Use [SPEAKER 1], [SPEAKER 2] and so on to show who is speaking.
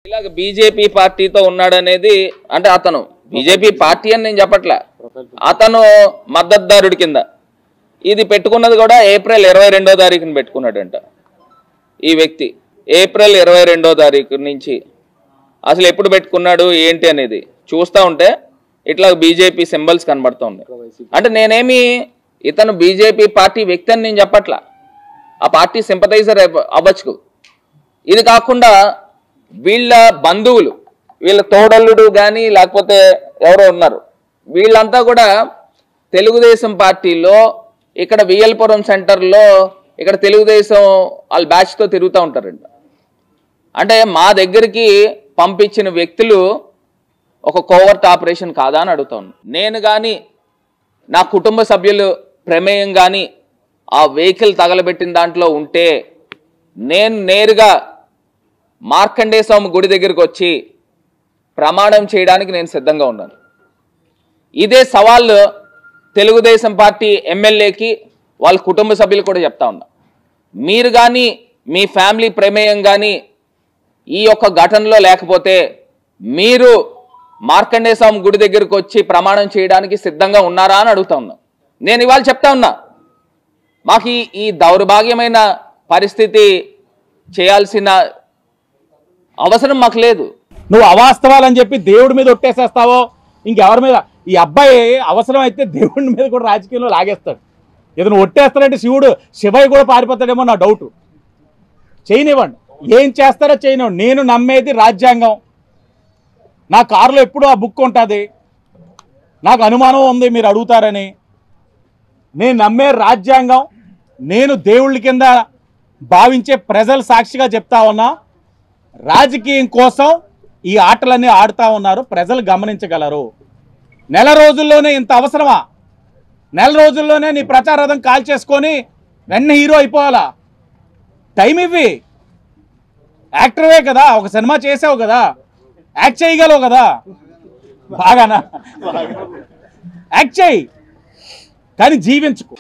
[SPEAKER 1] ఇలాగ బీజేపీ పార్టీతో ఉన్నాడనేది అంటే అతను బీజేపీ పార్టీ అని నేను చెప్పట్లా, అతను మద్దతుదారుడి కింద ఇది పెట్టుకున్నది కూడా ఏప్రిల్ 22వ తారీఖున పెట్టుకున్నాడంట. ఈ వ్యక్తి ఏప్రిల్ 22వ తారీఖు నుంచి అసలు ఎప్పుడు పెట్టుకున్నాడు ఏంటి అనేది చూస్తూ ఉంటే ఇట్లా బీజేపీ సింబల్స్ కనబడుతూ ఉన్నాయి. అంటే నేనేమి ఇతను బీజేపీ పార్టీ వ్యక్తి అని నేను చెప్పట్లా, ఆ పార్టీ సింపథైజర్ అవ్వచ్చు. ఇది కాకుండా వీళ్ళ బంధువులు, వీళ్ళ తోడల్లుడు కానీ లేకపోతే ఎవరో ఉన్నారు, వీళ్ళంతా కూడా తెలుగుదేశం పార్టీలో ఇక్కడ విఎల్పురం సెంటర్లో ఇక్కడ తెలుగుదేశం వాళ్ళ బ్యాచ్తో తిరుగుతూ ఉంటారంట. అంటే మా దగ్గరికి పంపించిన వ్యక్తులు ఒక కోవర్ట్ ఆపరేషన్ కాదా అని అడుగుతాను నేను. కానీ నా కుటుంబ సభ్యులు ప్రమేయం కానీ ఆ వెహికల్ తగలబెట్టిన దాంట్లో ఉంటే నేను నేరుగా మార్కండేయ స్వామి గుడి దగ్గరికి వచ్చి ప్రమాణం చేయడానికి నేను సిద్ధంగా ఉన్నాను. ఇదే సవాళ్ళు తెలుగుదేశం పార్టీ ఎమ్మెల్యేకి వాళ్ళ కుటుంబ సభ్యులు కూడా చెప్తా ఉన్నా. మీరు కానీ మీ ఫ్యామిలీ ప్రమేయం కానీ ఈ యొక్క ఘటనలో లేకపోతే మీరు మార్కండేయ స్వామి గుడి దగ్గరికి వచ్చి ప్రమాణం చేయడానికి సిద్ధంగా ఉన్నారా అని అడుగుతా ఉన్నా. నేను ఇవాళ చెప్తా ఉన్నా, మాకు ఈ దౌర్భాగ్యమైన పరిస్థితి చేయాల్సిన అవసరం మాకు లేదు.
[SPEAKER 2] నువ్వు అవాస్తవాలని చెప్పి దేవుడి మీద ఒట్టేసేస్తావో ఇంకెవరి మీద, ఈ అబ్బాయి అవసరం అయితే దేవుడి మీద కూడా రాజకీయంలో లాగేస్తాడు. ఏదో నువ్వు ఒట్టేస్తాడంటే శివయ్య కూడా పారిపోతాడేమో నా డౌట్. చేయనివ్వండి, ఏం చేస్తారో చేయనివ్వండి. నేను నమ్మేది రాజ్యాంగం. నా కారులో ఎప్పుడూ ఆ బుక్ ఉంటుంది. నాకు అనుమానం ఉంది మీరు అడుగుతారని. నేను నమ్మే రాజ్యాంగం, నేను దేవుళ్ళ కింద భావించే ప్రజల సాక్షిగా చెప్తా ఉన్నా. రాజకీయం కోసం ఈ ఆటలన్నీ ఆడుతూ ఉన్నారు, ప్రజలు గమనించగలరు. నెల రోజుల్లోనే ఇంత అవసరమా? నెల రోజుల్లోనే నీ ప్రచారం కాల్ చేసుకొని వెన్న హీరో అయిపోవాలా? టైం ఇవ్వి. యాక్టర్వే కదా, ఒక సినిమా చేసావు కదా, యాక్ట్ చేయగలవు కదా, బాగానా యాక్ట్ చేయి కానీ జీవించుకో.